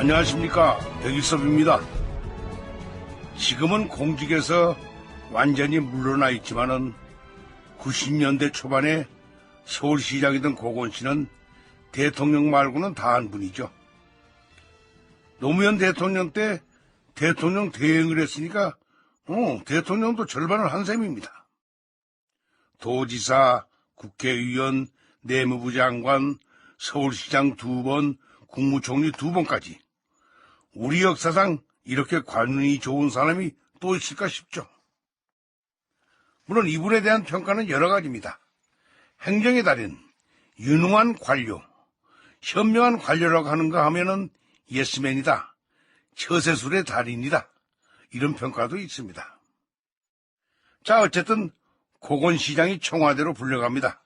안녕하십니까, 백일섭입니다. 지금은 공직에서 완전히 물러나 있지만은 90년대 초반에 서울시장이던 고건 씨는 대통령 말고는 다 한 분이죠. 노무현 대통령 때 대통령 대행을 했으니까 대통령도 절반을 한 셈입니다. 도지사, 국회의원, 내무부 장관, 서울시장 2번, 국무총리 2번까지 우리 역사상 이렇게 관운이 좋은 사람이 또 있을까 싶죠. 물론 이분에 대한 평가는 여러 가지입니다. 행정의 달인, 유능한 관료, 현명한 관료라고 하는가 하면은 예스맨이다, 처세술의 달인이다, 이런 평가도 있습니다. 자, 어쨌든 고건 시장이 청와대로 불려갑니다.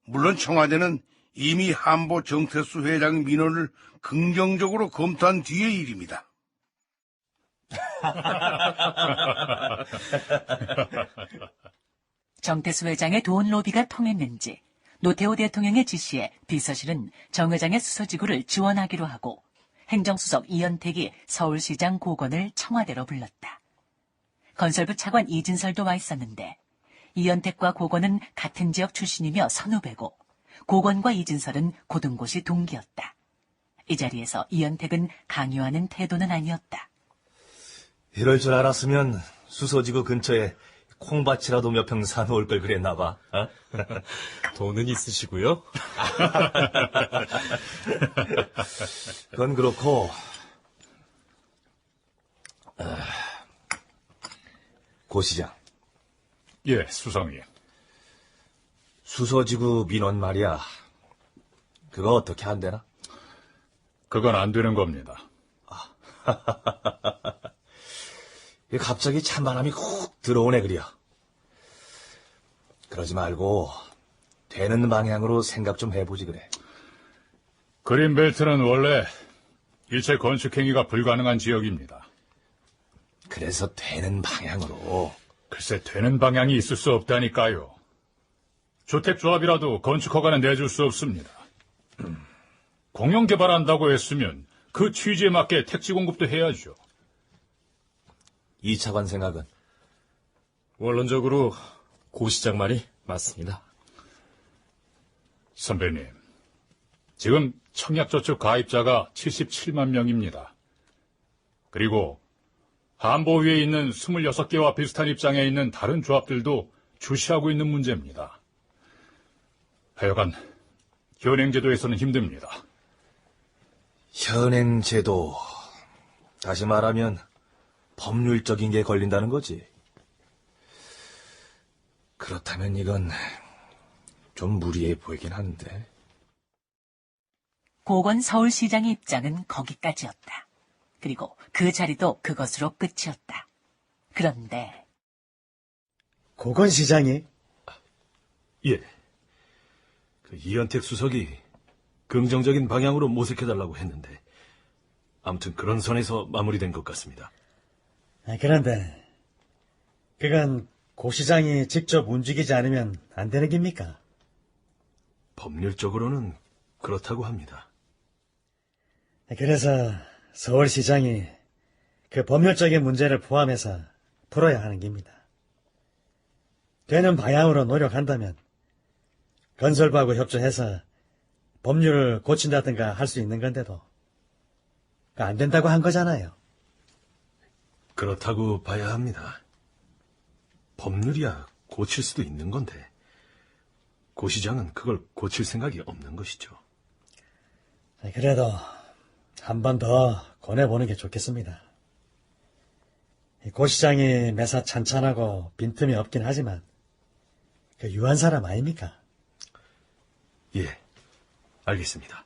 물론 청와대는 이미 한보 정태수 회장 민원을 긍정적으로 검토한 뒤의 일입니다. 정태수 회장의 돈 로비가 통했는지 노태우 대통령의 지시에 비서실은 정 회장의 수서지구를 지원하기로 하고 행정수석 이현택이 서울시장 고건을 청와대로 불렀다. 건설부 차관 이진설도 와 있었는데 이현택과 고건은 같은 지역 출신이며 선후배고 고건과 이진설은 고등고시 동기였다. 이 자리에서 이현택은 강요하는 태도는 아니었다. 이럴 줄 알았으면 수서지구 근처에 콩밭이라도 몇 평 사놓을 걸 그랬나 봐. 어? 돈은 있으시고요. 그건 그렇고 고 시장, 예, 수상이. 수서지구 민원 말이야. 그거 어떻게 안 되나? 그건 안 되는 겁니다. 갑자기 찬바람이 훅 들어오네 그려. 그러지 말고 되는 방향으로 생각 좀 해보지 그래. 그린벨트는 원래 일체 건축행위가 불가능한 지역입니다. 그래서 되는 방향으로. 글쎄, 되는 방향이 있을 수 없다니까요. 주택조합이라도 건축허가는 내줄 수 없습니다. 공영개발한다고 했으면 그 취지에 맞게 택지 공급도 해야죠. 이 차관 생각은? 원론적으로 고 시장 말이 맞습니다. 선배님, 지금 청약저축 가입자가 77만 명입니다. 그리고 한보위에 있는 26개와 비슷한 입장에 있는 다른 조합들도 주시하고 있는 문제입니다. 하여간 현행제도에서는 힘듭니다. 현행제도, 다시 말하면 법률적인 게 걸린다는 거지. 그렇다면 이건 좀 무리해 보이긴 하는데. 고건 서울시장의 입장은 거기까지였다. 그리고 그 자리도 그것으로 끝이었다. 그런데 고건 시장이? 예. 그 이현택 수석이 긍정적인 방향으로 모색해달라고 했는데 아무튼 그런 선에서 마무리된 것 같습니다. 그런데 그건 고 시장이 직접 움직이지 않으면 안 되는 겁니까? 법률적으로는 그렇다고 합니다. 그래서 서울시장이 그 법률적인 문제를 포함해서 풀어야 하는 겁니다. 되는 방향으로 노력한다면 건설부하고 협조해서 법률을 고친다든가 할 수 있는 건데도 안 된다고 한 거잖아요. 그렇다고 봐야 합니다. 법률이야 고칠 수도 있는 건데 고 시장은 그걸 고칠 생각이 없는 것이죠. 그래도 한 번 더 권해보는 게 좋겠습니다. 고 시장이 매사 찬찬하고 빈틈이 없긴 하지만 그 유한 사람 아닙니까? 예, 알겠습니다.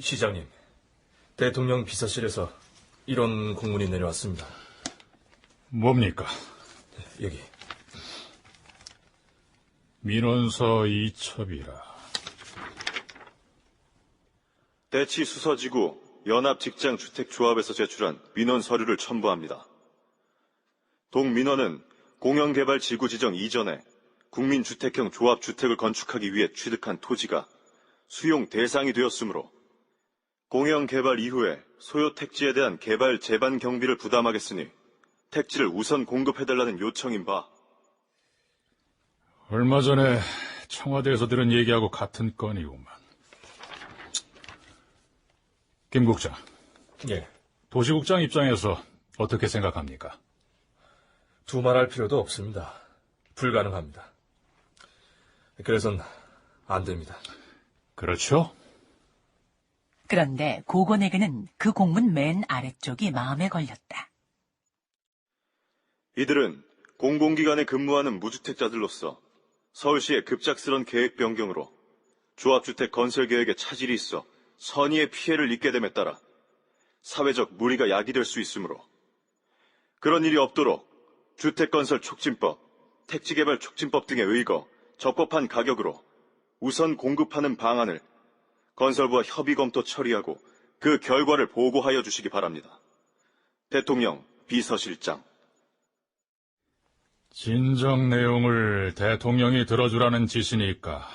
시장님, 대통령 비서실에서 이런 공문이 내려왔습니다. 뭡니까? 여기. 민원서 이첩이라. 대치 수서지구 연합직장주택조합에서 제출한 민원 서류를 첨부합니다. 동민원은 공영개발지구 지정 이전에 국민주택형 조합주택을 건축하기 위해 취득한 토지가 수용 대상이 되었으므로 공영개발 이후에 소요 택지에 대한 개발 재반 경비를 부담하겠으니 택지를 우선 공급해달라는 요청인 바. 얼마 전에 청와대에서 들은 얘기하고 같은 건이구만. 김 국장, 예. 도시국장 입장에서 어떻게 생각합니까? 두말할 필요도 없습니다. 불가능합니다. 그래선 안 됩니다. 그렇죠? 그런데 고건에게는 그 공문 맨 아래쪽이 마음에 걸렸다. 이들은 공공기관에 근무하는 무주택자들로서 서울시의 급작스런 계획 변경으로 조합주택 건설 계획에 차질이 있어 선의의 피해를 입게 됨에 따라 사회적 무리가 야기될 수 있으므로 그런 일이 없도록 주택건설 촉진법, 택지개발 촉진법 등에 의거 적법한 가격으로 우선 공급하는 방안을 건설부와 협의 검토 처리하고 그 결과를 보고하여 주시기 바랍니다. 대통령 비서실장. 진정 내용을 대통령이 들어주라는 지시니까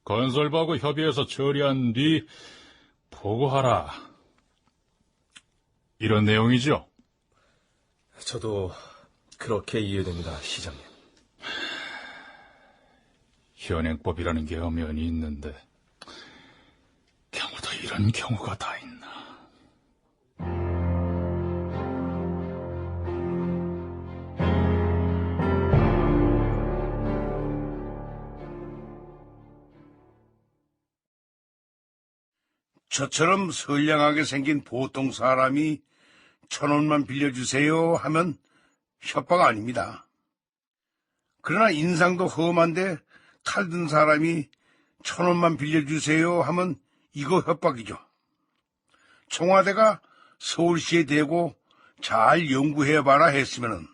건설부하고 협의해서 처리한 뒤 보고하라. 이런 내용이죠? 저도 그렇게 이해됩니다, 시장님. 현행법이라는 게 엄연히 있는데 경우도 이런 경우가 다 있나. 저처럼 선량하게 생긴 보통 사람이 1,000원만 빌려주세요 하면 협박 아닙니다. 그러나 인상도 험한데 탈든 사람이 1,000원만 빌려주세요 하면 이거 협박이죠. 청와대가 서울시에 대고 잘 연구해봐라 했으면은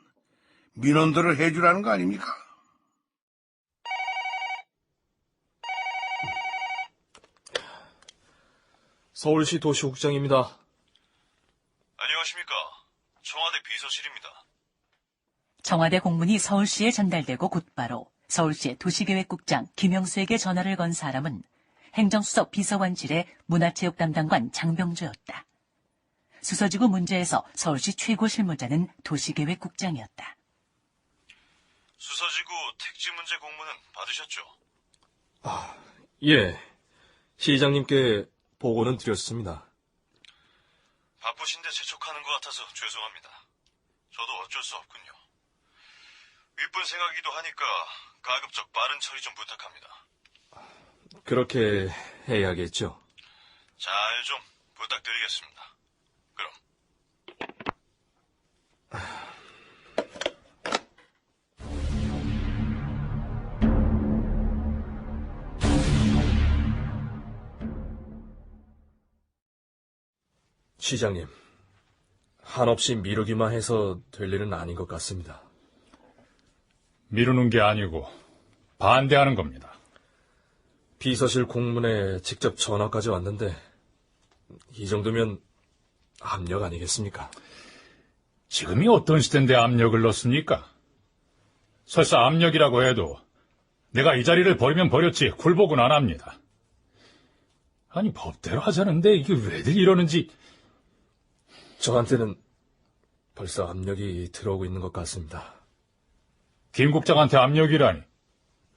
민원들을 해주라는 거 아닙니까? 서울시 도시국장입니다. 안녕하십니까. 청와대 비서실입니다. 청와대 공문이 서울시에 전달되고 곧바로 서울시의 도시계획국장 김영수에게 전화를 건 사람은 행정수석 비서관실의 문화체육 담당관 장병조였다. 수서지구 문제에서 서울시 최고 실무자는 도시계획국장이었다. 수서지구 택지 문제 공문은 받으셨죠? 예. 시장님께 보고는 드렸습니다. 바쁘신데 재촉하는 것 같아서 죄송합니다. 저도 어쩔 수 없군요. 윗분 생각이기도 하니까 가급적 빠른 처리 좀 부탁합니다. 그렇게 해야겠죠. 잘 좀 부탁드리겠습니다. 그럼. 시장님, 한없이 미루기만 해서 될 일은 아닌 것 같습니다. 미루는 게 아니고 반대하는 겁니다. 비서실 공문에 직접 전화까지 왔는데 이 정도면 압력 아니겠습니까? 지금이 어떤 시대인데 압력을 넣습니까? 설사 압력이라고 해도 내가 이 자리를 버리면 버렸지 굴복은 안 합니다. 아니 법대로 하자는데 이게 왜들 이러는지. 저한테는 벌써 압력이 들어오고 있는 것 같습니다. 김 국장한테 압력이라니.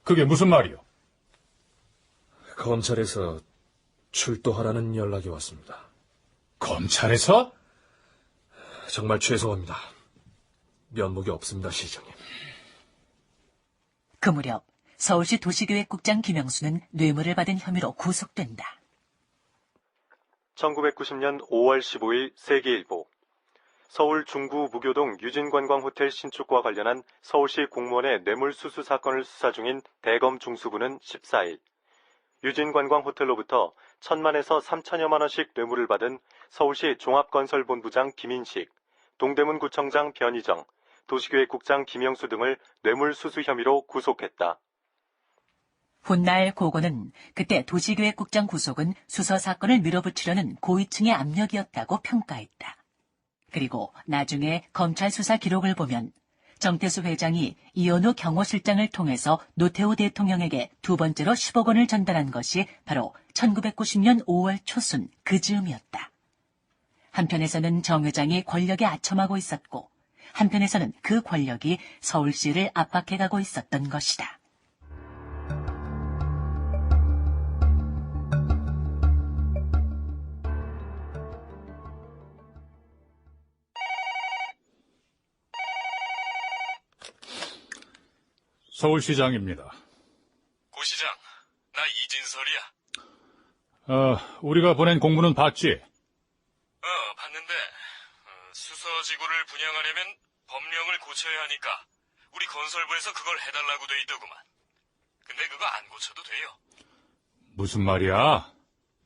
그게 무슨 말이요? 검찰에서 출두하라는 연락이 왔습니다. 검찰에서? 정말 죄송합니다. 면목이 없습니다, 시장님. 그 무렵 서울시 도시계획국장 김영수는 뇌물을 받은 혐의로 구속된다. 1990년 5월 15일 세계일보. 서울 중구 무교동 유진관광호텔 신축과 관련한 서울시 공무원의 뇌물수수 사건을 수사 중인 대검 중수부는 14일 유진관광호텔로부터 1,000만에서 3천여만 원씩 뇌물을 받은 서울시 종합건설본부장 김인식, 동대문구청장 변희정, 도시계획국장 김영수 등을 뇌물수수 혐의로 구속했다. 훗날 고고는 그때 도시계획국장 구속은 수서 사건을 밀어붙이려는 고위층의 압력이었다고 평가했다. 그리고 나중에 검찰 수사 기록을 보면 정태수 회장이 이현우 경호실장을 통해서 노태우 대통령에게 두 번째로 10억 원을 전달한 것이 바로 1990년 5월 초순 그 즈음이었다. 한편에서는 정 회장이 권력에 아첨하고 있었고 한편에서는 그 권력이 서울시를 압박해가고 있었던 것이다. 서울시장입니다. 고 시장, 나 이진설이야. 우리가 보낸 공문은 봤지? 봤는데 수서지구를 분양하려면 법령을 고쳐야 하니까 우리 건설부에서 그걸 해달라고 돼 있더구만. 근데 그거 안 고쳐도 돼요. 무슨 말이야?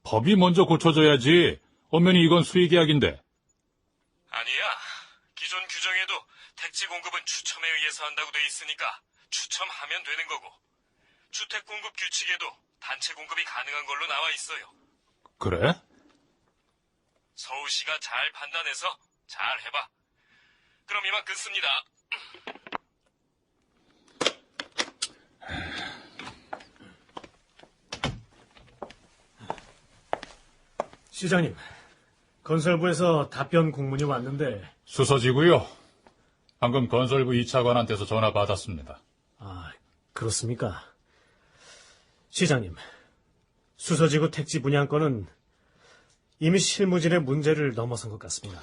법이 먼저 고쳐져야지. 엄연히 이건 수의계약인데. 아니야. 기존 규정에도 택지 공급은 추첨에 의해서 한다고 돼 있으니까 추첨하면 되는 거고, 주택 공급 규칙에도 단체 공급이 가능한 걸로 나와 있어요. 그래? 서울시가 잘 판단해서 잘 해봐. 그럼 이만 끊습니다. 시장님, 건설부에서 답변 공문이 왔는데. 수서지고요. 방금 건설부 2차관한테서 전화 받았습니다. 아, 그렇습니까? 시장님, 수서지구 택지 분양권은 이미 실무진의 문제를 넘어선 것 같습니다.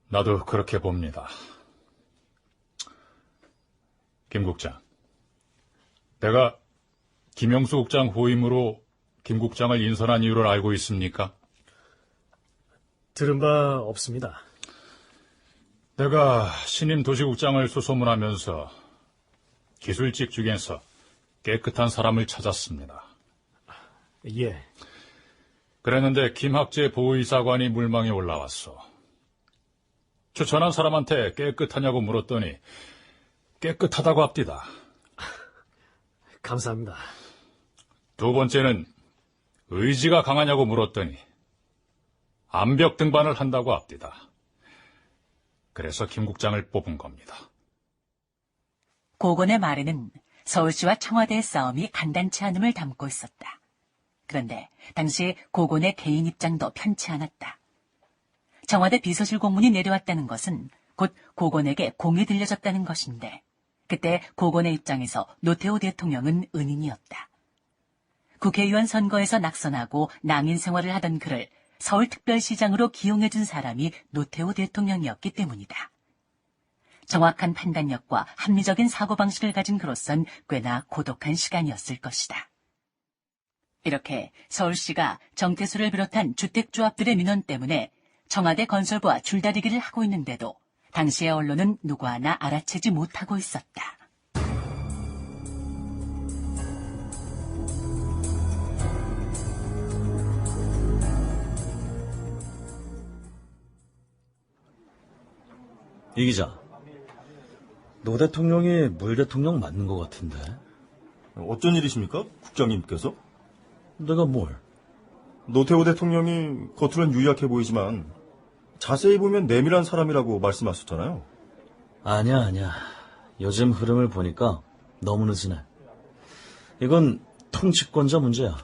나도 그렇게 봅니다. 김 국장, 내가 김영수 국장 후임으로 김 국장을 인선한 이유를 알고 있습니까? 들은 바 없습니다. 내가 신임 도시국장을 수소문하면서 기술직 중에서 깨끗한 사람을 찾았습니다. 예. 그랬는데 김학재 보호이사관이 물망에 올라왔어. 추천한 사람한테 깨끗하냐고 물었더니 깨끗하다고 합디다. 감사합니다. 두 번째는 의지가 강하냐고 물었더니 암벽 등반을 한다고 합디다. 그래서 김 국장을 뽑은 겁니다. 고건의 말에는 서울시와 청와대의 싸움이 간단치 않음을 담고 있었다. 그런데 당시 고건의 개인 입장도 편치 않았다. 청와대 비서실 공문이 내려왔다는 것은 곧 고건에게 공이 들려졌다는 것인데 그때 고건의 입장에서 노태우 대통령은 은인이었다. 국회의원 선거에서 낙선하고 낭인 생활을 하던 그를 서울특별시장으로 기용해준 사람이 노태우 대통령이었기 때문이다. 정확한 판단력과 합리적인 사고방식을 가진 그로선 꽤나 고독한 시간이었을 것이다. 이렇게 서울시가 정태수를 비롯한 주택조합들의 민원 때문에 청와대 건설부와 줄다리기를 하고 있는데도 당시의 언론은 누구 하나 알아채지 못하고 있었다. 이 기자, 노 대통령이 물 대통령 맞는 것 같은데? 어쩐 일이십니까? 국장님께서? 내가 뭘? 노태우 대통령이 겉으로는 유약해 보이지만 자세히 보면 내밀한 사람이라고 말씀하셨잖아요. 아니야. 요즘 흐름을 보니까 너무 늦으네. 이건 통치권자 문제야.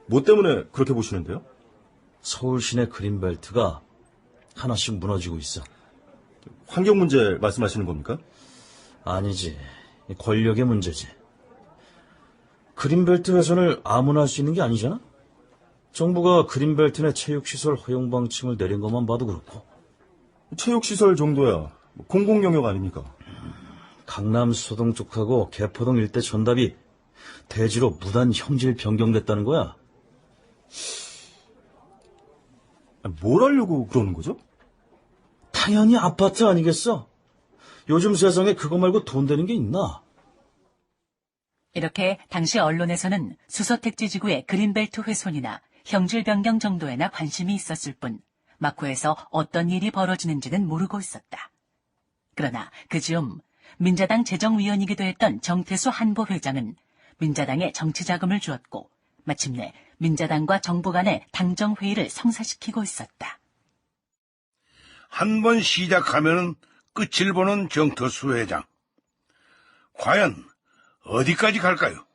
뭐 때문에 그렇게 보시는데요? 서울 시내 그린벨트가 하나씩 무너지고 있어. 환경 문제 말씀하시는 겁니까? 아니지. 권력의 문제지. 그린벨트 훼손을 아무나 할 수 있는 게 아니잖아? 정부가 그린벨트 내 체육시설 허용 방침을 내린 것만 봐도 그렇고. 체육시설 정도야 공공영역 아닙니까? 강남 수서동 쪽하고 개포동 일대 전답이 대지로 무단 형질 변경됐다는 거야. 뭘 하려고 그러는 거죠? 당연히 아파트 아니겠어? 요즘 세상에 그거 말고 돈 되는 게 있나? 이렇게 당시 언론에서는 수서택지지구의 그린벨트 훼손이나 형질 변경 정도에나 관심이 있었을 뿐 막후에서 어떤 일이 벌어지는지는 모르고 있었다. 그러나 그 즈음 민자당 재정위원이기도 했던 정태수 한보 회장은 민자당에 정치 자금을 주었고 마침내 민자당과 정부 간의 당정회의를 성사시키고 있었다. 한 번 시작하면 끝을 보는 정터수 회장. 과연 어디까지 갈까요?